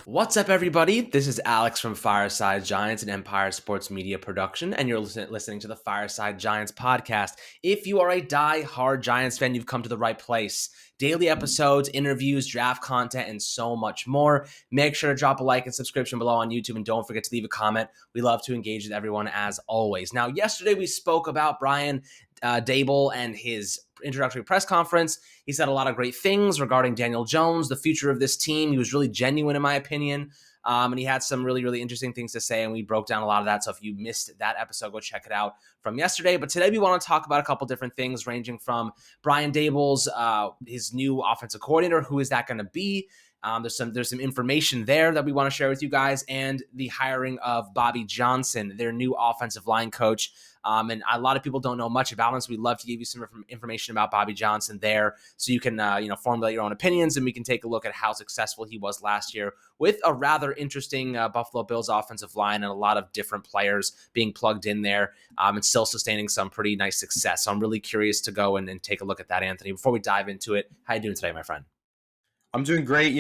What's up, everybody? This is Alex from Fireside Giants, an Empire Sports Media production, and you're listening to the Fireside Giants podcast. If you are a die-hard Giants fan, you've come to the right place. Daily episodes, interviews, draft content, and so much more. Make sure to drop a like and subscription below on YouTube, and don't forget to leave a comment. We love to engage with everyone as always. Now, yesterday we spoke about Brian Daboll and his introductory press conference. He said a lot of great things regarding Daniel Jones, the future of this team. He was really genuine, in my opinion. And he had some really, really interesting things to say, and we broke down a lot of that. So if you missed that episode, go check it out from yesterday. But today we want to talk about a couple different things, ranging from Brian Daboll's his new offensive coordinator. Who is that going to be? There's some information there that we want to share with you guys, and the hiring of Bobby Johnson, their new offensive line coach. And a lot of people don't know much about him, so we'd love to give you some information about Bobby Johnson there, so you can formulate your own opinions, and we can take a look at how successful he was last year with a rather interesting Buffalo Bills offensive line and a lot of different players being plugged in there, and still sustaining some pretty nice success. So I'm really curious to go and take a look at that, Anthony. Before we dive into it, how you doing today, my friend? I'm doing great.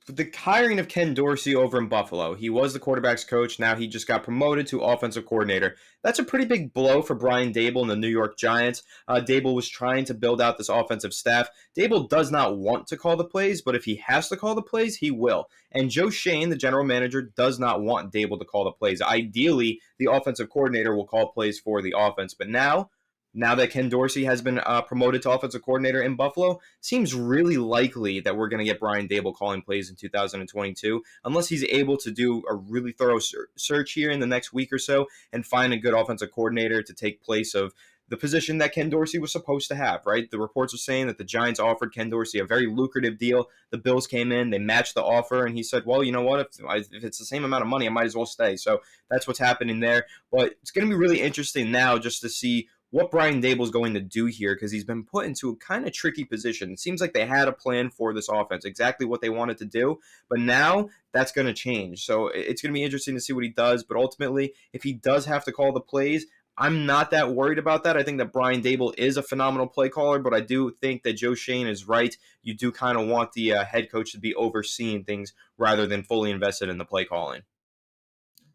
The hiring of Ken Dorsey over in Buffalo, he was the quarterback's coach. Now he just got promoted to offensive coordinator. That's a pretty big blow for Brian Daboll and the New York Giants. Daboll was trying to build out this offensive staff. Daboll does not want to call the plays, but if he has to call the plays, he will. And Joe Shane, the general manager, does not want Daboll to call the plays. Ideally, the offensive coordinator will call plays for the offense. But now that Ken Dorsey has been promoted to offensive coordinator in Buffalo, seems really likely that we're going to get Brian Daboll calling plays in 2022, unless he's able to do a really thorough search here in the next week or so and find a good offensive coordinator to take place of the position that Ken Dorsey was supposed to have, right? The reports are saying that the Giants offered Ken Dorsey a very lucrative deal. The Bills came in, they matched the offer, and he said, well, you know what? If it's the same amount of money, I might as well stay. So that's what's happening there. But it's going to be really interesting now just to see what Brian Daboll is going to do here, because he's been put into a kind of tricky position. It seems like they had a plan for this offense, exactly what they wanted to do, but now that's going to change. So it's going to be interesting to see what he does, but ultimately, if he does have to call the plays, I'm not that worried about that. I think that Brian Daboll is a phenomenal play caller, but I do think that Joe Shane is right. You do kind of want the head coach to be overseeing things rather than fully invested in the play calling.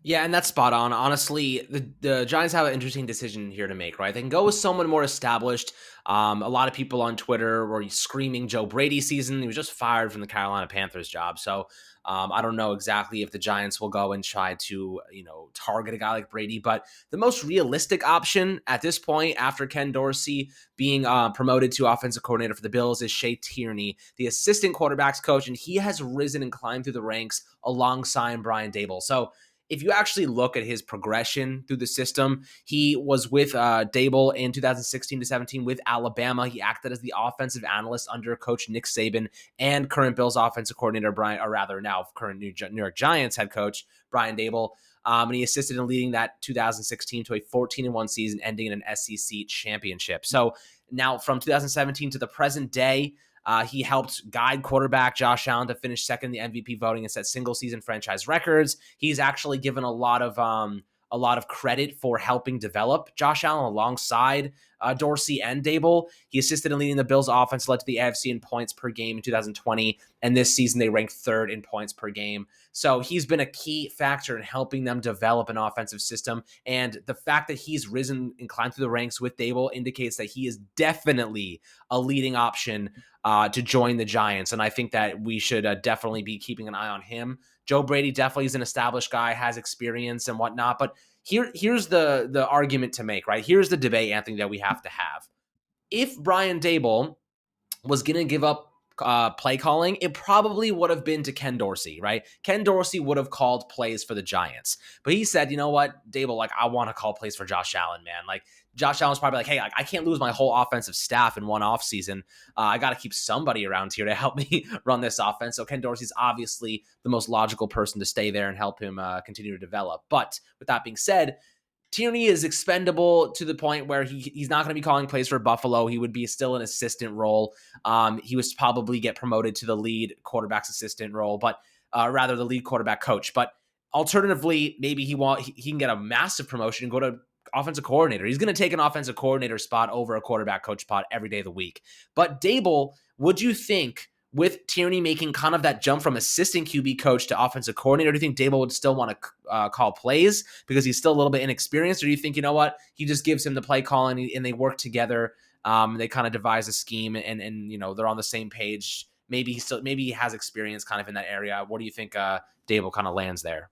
Yeah, and that's spot on. Honestly, the Giants have an interesting decision here to make, right? They can go with someone more established. A lot of people on Twitter were screaming Joe Brady season. He was just fired from the Carolina Panthers job. So I don't know exactly if the Giants will go and try to, target a guy like Brady. But the most realistic option at this point, after Ken Dorsey being promoted to offensive coordinator for the Bills, is Shea Tierney, the assistant quarterbacks coach. And he has risen and climbed through the ranks alongside Brian Daboll. So if you actually look at his progression through the system, he was with Daboll in 2016 to 17 with Alabama. He acted as the offensive analyst under coach Nick Saban and current Bills offensive coordinator now current New York Giants head coach Brian Daboll. And he assisted in leading that 2016 to a 14-1 season, ending in an SEC championship. So now from 2017 to the present day, he helped guide quarterback Josh Allen to finish second in the MVP voting and set single-season franchise records. He's actually given a lot of credit for helping develop Josh Allen alongside Dorsey and Daboll. He assisted in leading the Bills' offense, led to the AFC in points per game in 2020, and this season they ranked third in points per game. So he's been a key factor in helping them develop an offensive system, and the fact that he's risen and climbed through the ranks with Daboll indicates that he is definitely a leading option to join the Giants, and I think that we should definitely be keeping an eye on him. Joe Brady definitely is an established guy, has experience and whatnot, but here's the argument to make, right? Here's the debate, Anthony, that we have to have. If Brian Daboll was going to give up play calling, it probably would have been to Ken Dorsey, right? Ken Dorsey would have called plays for the Giants. But he said, you know what, Daboll, I want to call plays for Josh Allen, man. Josh Allen's probably hey, I can't lose my whole offensive staff in one offseason. I got to keep somebody around here to help me run this offense. So Ken Dorsey's obviously the most logical person to stay there and help him continue to develop. But with that being said, Tierney is expendable to the point where he's not going to be calling plays for Buffalo. He would be still an assistant role. He was probably get promoted to the lead quarterback's assistant role, but rather the lead quarterback coach. But alternatively, maybe he can get a massive promotion and go to offensive coordinator. He's going to take an offensive coordinator spot over a quarterback coach spot every day of the week. But Daboll, would you think with Tierney making kind of that jump from assistant QB coach to offensive coordinator, do you think Dable would still want to call plays because he's still a little bit inexperienced? Or do you think, you know what, he just gives him the play calling and they work together? They kind of devise a scheme and they're on the same page. Maybe he has experience kind of in that area. What do you think Dable kind of lands there?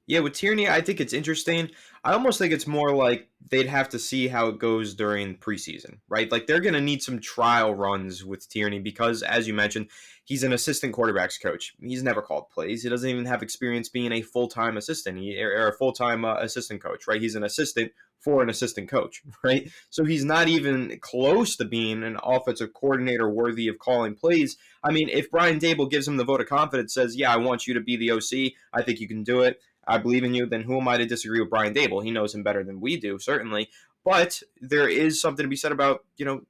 Yeah, with Tierney, I think it's interesting. I almost think it's more like they'd have to see how it goes during preseason, right? Like they're going to need some trial runs with Tierney because, as you mentioned, he's an assistant quarterbacks coach. He's never called plays. He doesn't even have experience being a full time assistant or a full time assistant coach, right? He's an assistant for an assistant coach, right? So he's not even close to being an offensive coordinator worthy of calling plays. I mean, if Brian Dable gives him the vote of confidence, says, "Yeah, I want you to be the OC. I think you can do it. I believe in you," then who am I to disagree with Brian Dable? He knows him better than we do, certainly. But there is something to be said about,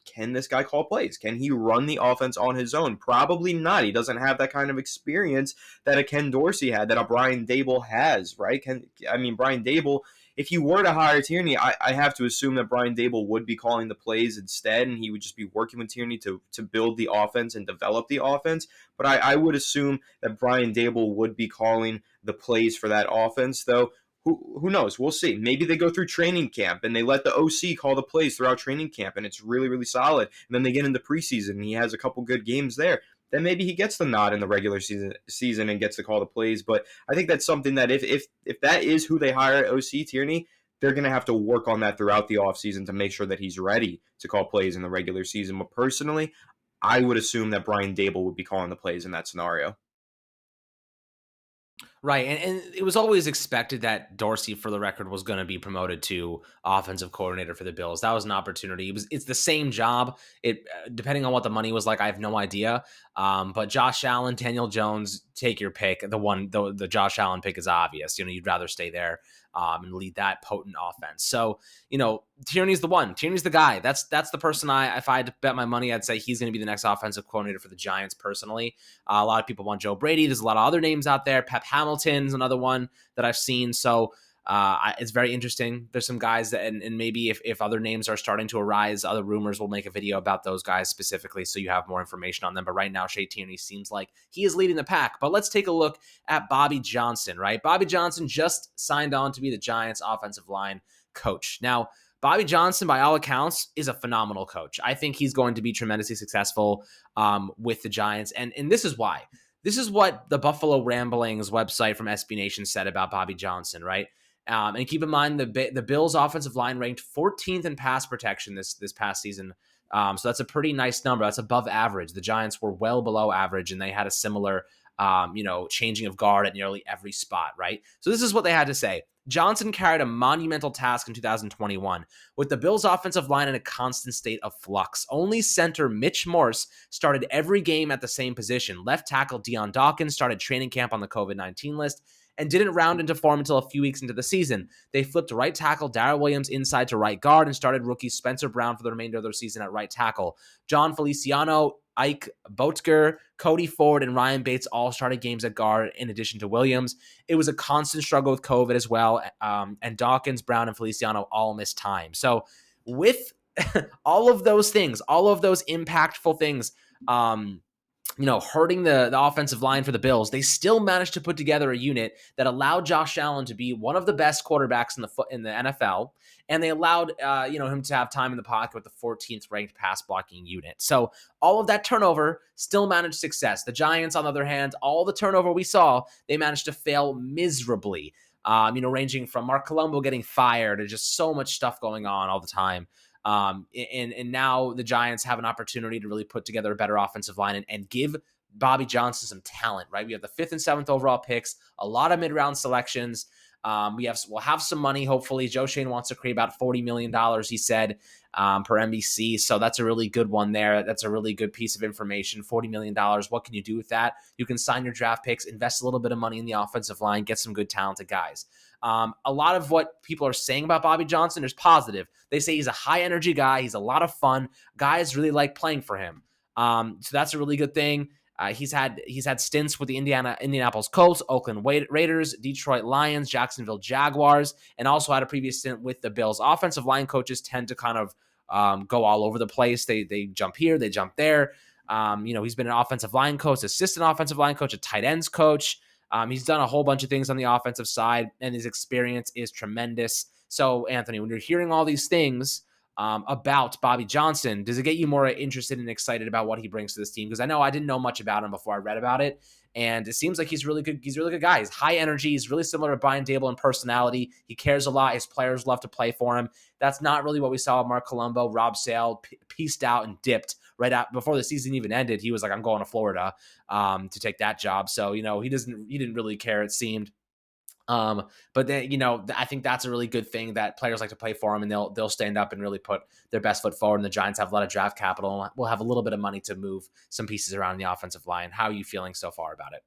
can this guy call plays? Can he run the offense on his own? Probably not. He doesn't have that kind of experience that a Ken Dorsey had, that a Brian Dable has, right? Brian Dable, if you were to hire Tierney, I have to assume that Brian Dable would be calling the plays instead, and he would just be working with Tierney to build the offense and develop the offense. But I would assume that Brian Dable would be calling the plays for that offense, though. Who knows? We'll see. Maybe they go through training camp and they let the OC call the plays throughout training camp, and it's really, really solid. And then they get into preseason and he has a couple good games there. Then maybe he gets the nod in the regular season and gets to call the plays. But I think that's something that if that is who they hire at OC, Tierney, they're going to have to work on that throughout the offseason to make sure that he's ready to call plays in the regular season. But personally, I would assume that Brian Dable would be calling the plays in that scenario. Right, and it was always expected that Dorsey, for the record, was going to be promoted to offensive coordinator for the Bills. That was an opportunity. It's the same job. It depending on what the money was like, I have no idea. But Josh Allen, Daniel Jones, take your pick. The Josh Allen pick is obvious. You'd rather stay there and lead that potent offense. So Tierney's the one. Tierney's the guy. That's the person. If I had to bet my money, I'd say he's going to be the next offensive coordinator for the Giants. Personally, a lot of people want Joe Brady. There's a lot of other names out there. Pep Hamilton's another one that I've seen. So it's very interesting. There's some guys that, and maybe if other names are starting to arise, other rumors, will make a video about those guys specifically so you have more information on them. But right now, Shea Tierney seems like he is leading the pack. But let's take a look at Bobby Johnson, right? Bobby Johnson just signed on to be the Giants offensive line coach. Now, Bobby Johnson, by all accounts, is a phenomenal coach. I think he's going to be tremendously successful with the Giants. And this is why. This is what the Buffalo Ramblings website from SB Nation said about Bobby Johnson, right? And keep in mind, the Bills' offensive line ranked 14th in pass protection this past season. So that's a pretty nice number. That's above average. The Giants were well below average, and they had a similar, changing of guard at nearly every spot, right? So this is what they had to say. Johnson carried a monumental task in 2021, with the Bills' offensive line in a constant state of flux. Only center Mitch Morse started every game at the same position. Left tackle Deion Dawkins started training camp on the COVID-19 list and didn't round into form until a few weeks into the season. They flipped right tackle Darrell Williams inside to right guard and started rookie Spencer Brown for the remainder of their season at right tackle. John Feliciano, Ike Boettger, Cody Ford, and Ryan Bates all started games at guard in addition to Williams. It was a constant struggle with COVID as well, and Dawkins, Brown, and Feliciano all missed time. So with all of those things, all of those impactful things, hurting the offensive line for the Bills, they still managed to put together a unit that allowed Josh Allen to be one of the best quarterbacks in the NFL, and they allowed him to have time in the pocket with the 14th ranked pass blocking unit. So all of that turnover still managed success. The Giants, on the other hand, all the turnover we saw, they managed to fail miserably. Ranging from Mark Colombo getting fired to just so much stuff going on all the time. And now the Giants have an opportunity to really put together a better offensive line and give Bobby Johnson some talent, right? We have the 5th and 7th overall picks, a lot of mid-round selections. We'll have some money, hopefully. Joe Schoen wants to create about $40 million, he said, per NBC. So that's a really good one there. That's a really good piece of information. $40 million. What can you do with that? You can sign your draft picks, invest a little bit of money in the offensive line, get some good talented guys. A lot of what people are saying about Bobby Johnson is positive. They say he's a high energy guy. He's a lot of fun. Guys really like playing for him. So that's a really good thing. He's had stints with the Indianapolis Colts, Oakland Raiders, Detroit Lions, Jacksonville Jaguars, and also had a previous stint with the Bills. Offensive line coaches tend to kind of go all over the place. They jump here, they jump there. He's been an offensive line coach, assistant offensive line coach, a tight ends coach. He's done a whole bunch of things on the offensive side, and his experience is tremendous. So, Anthony, when you're hearing all these things about Bobby Johnson, does it get you more interested and excited about what he brings to this team? Because I know I didn't know much about him before I read about it, and it seems like he's really good. He's a really good guy. He's high energy. He's really similar to Brian Dable in personality. He cares a lot. His players love to play for him. That's not really what we saw with Mark Colombo. Rob Sale pieced out and dipped right out before the season even ended. He was like, "I'm going to Florida to take that job." So he didn't really care. It seemed. But then, I think that's a really good thing that players like to play for him, and they'll stand up and really put their best foot forward. And the Giants have a lot of draft capital, and we'll have a little bit of money to move some pieces around the offensive line. How are you feeling so far about it?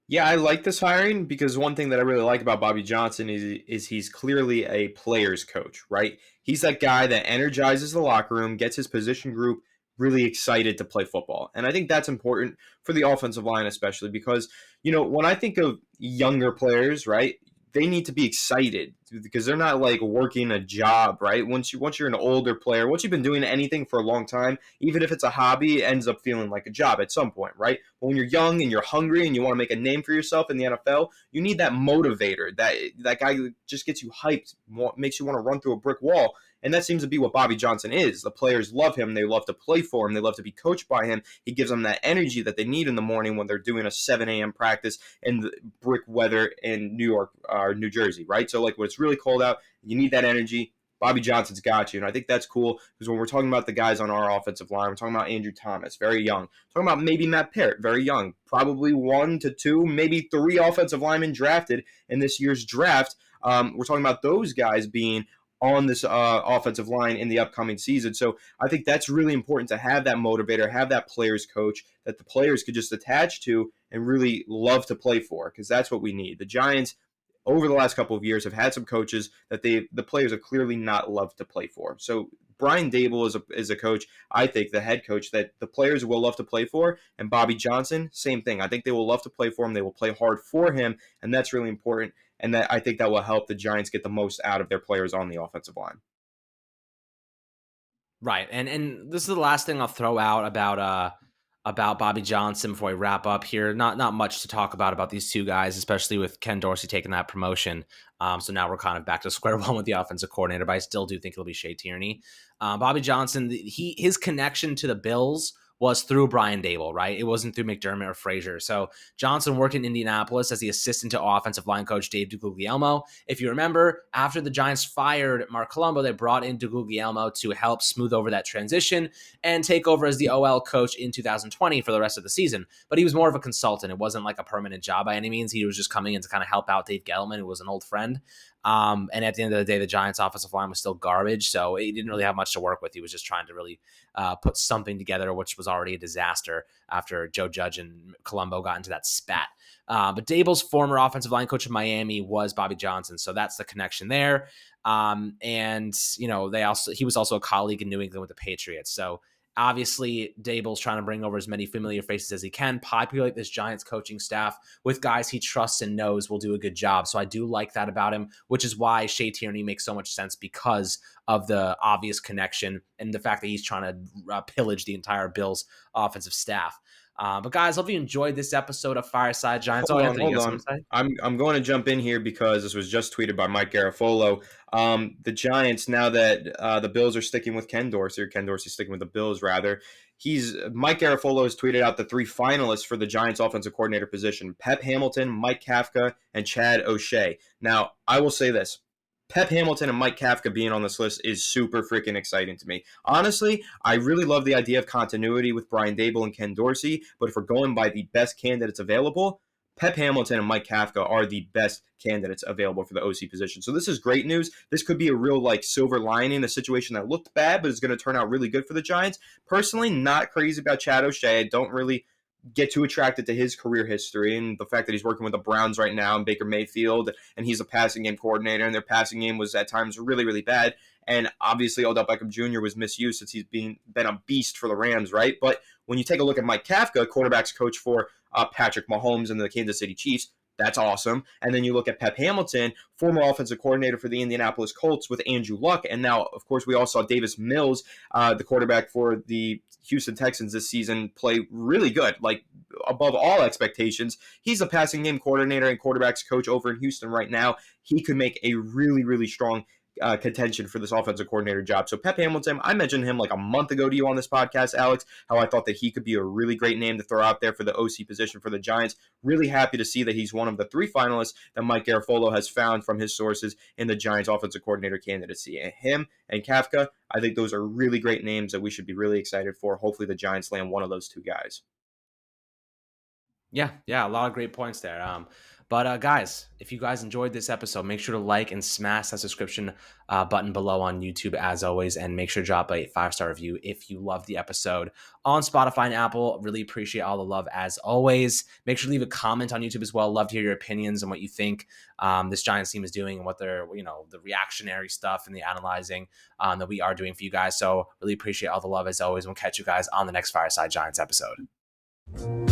Yeah, I like this hiring because one thing that I really like about Bobby Johnson is he's clearly a player's coach, right? He's that guy that energizes the locker room, gets his position group really excited to play football. And I think that's important for the offensive line, especially because, when I think of younger players, right, they need to be excited because they're not like working a job, right? Once you're an older player, once you've been doing anything for a long time, even if it's a hobby, it ends up feeling like a job at some point, right? But when you're young and you're hungry and you want to make a name for yourself in the NFL, you need that motivator, that guy who just gets you hyped, makes you want to run through a brick wall. And that seems to be what Bobby Johnson is. The players love him. They love to play for him. They love to be coached by him. He gives them that energy that they need in the morning when they're doing a 7 a.m. practice in the brick weather in New York or New Jersey, right? So, like, when it's really cold out, you need that energy. Bobby Johnson's got you. And I think that's cool because when we're talking about the guys on our offensive line, we're talking about Andrew Thomas, very young. We're talking about maybe Matt Parrott, very young. Probably 1 to 2, maybe 3 offensive linemen drafted in this year's draft. We're talking about those guys being on this offensive line in the upcoming season. So I think that's really important to have that motivator, have that players coach that the players could just attach to and really love to play for, because that's what we need. The Giants, over the last couple of years, have had some coaches that the players have clearly not loved to play for. So Brian Dable is a coach, I think, the head coach that the players will love to play for. And Bobby Johnson, same thing. I think they will love to play for him. They will play hard for him, and that's really important. And that I think that will help the Giants get the most out of their players on the offensive line. Right. And this is the last thing I'll throw out about Bobby Johnson before we wrap up here. Not much to talk about these two guys, especially with Ken Dorsey taking that promotion. So now we're kind of back to square one with the offensive coordinator, but I still do think it'll be Shea Tierney. Bobby Johnson, his connection to the Bills was through Brian Dable, right? It wasn't through McDermott or Frazier. So Johnson worked in Indianapolis as the assistant to offensive line coach Dave DeGuglielmo. If you remember, after the Giants fired Mark Colombo, they brought in DeGuglielmo to help smooth over that transition and take over as the OL coach in 2020 for the rest of the season. But he was more of a consultant. It wasn't like a permanent job by any means. He was just coming in to kind of help out Dave Gettleman, who was an old friend. And at the end of the day, the Giants' offensive line was still garbage, so he didn't really have much to work with. He was just trying to really put something together, which was already a disaster after Joe Judge and Colombo got into that spat. But Dable's former offensive line coach of Miami was Bobby Johnson, so that's the connection there. And he was also a colleague in New England with the Patriots. So obviously, Dable's trying to bring over as many familiar faces as he can, populate this Giants coaching staff with guys he trusts and knows will do a good job. So I do like that about him, which is why Shea Tierney makes so much sense because of the obvious connection and the fact that he's trying to pillage the entire Bills offensive staff. But guys, hope you enjoyed this episode of Fireside Giants. Hold on, Anthony, you hold got on. something to say? I'm going to jump in here because this was just tweeted by Mike Garafolo. The Giants, now that the Bills are sticking with Ken Dorsey, or Ken Dorsey sticking with the Bills rather, Mike Garafolo has tweeted out the 3 finalists for the Giants offensive coordinator position: Pep Hamilton, Mike Kafka, and Chad O'Shea. Now, I will say this. Pep Hamilton and Mike Kafka being on this list is super freaking exciting to me. Honestly, I really love the idea of continuity with Brian Dable and Ken Dorsey, but if we're going by the best candidates available, Pep Hamilton and Mike Kafka are the best candidates available for the OC position. So this is great news. This could be a real silver lining, a situation that looked bad, but is going to turn out really good for the Giants. Personally, not crazy about Chad O'Shea. I don't really get too attracted to his career history and the fact that he's working with the Browns right now and Baker Mayfield, and he's a passing game coordinator, and their passing game was at times really, really bad. And obviously, Odell Beckham Jr. was misused since he's been a beast for the Rams, right? But when you take a look at Mike Kafka, quarterback's coach for Patrick Mahomes and the Kansas City Chiefs, That's awesome. And then you look at Pep Hamilton, former offensive coordinator for the Indianapolis Colts with Andrew Luck. And now, of course, we also saw Davis Mills, the quarterback for the Houston Texans this season, play really good, like above all expectations. He's a passing game coordinator and quarterbacks coach over in Houston right now. He could make a really, really strong contention for this offensive coordinator job. So Pep Hamilton, I mentioned him like a month ago to you on this podcast, Alex, how I thought that he could be a really great name to throw out there for the OC position for the Giants. Really happy to see that he's one of the 3 finalists that Mike Garafolo has found from his sources in the Giants offensive coordinator candidacy. And him and Kafka, I think those are really great names that we should be really excited for. Hopefully the Giants land one of those 2 guys. Yeah, yeah, a lot of great points there. But guys, if you guys enjoyed this episode, make sure to like and smash that subscription button below on YouTube as always, and make sure to drop a 5-star review if you loved the episode on Spotify and Apple. Really appreciate all the love as always. Make sure to leave a comment on YouTube as well. Love to hear your opinions on what you think this Giants team is doing and what they're, the reactionary stuff and the analyzing that we are doing for you guys. So really appreciate all the love as always. We'll catch you guys on the next Fireside Giants episode.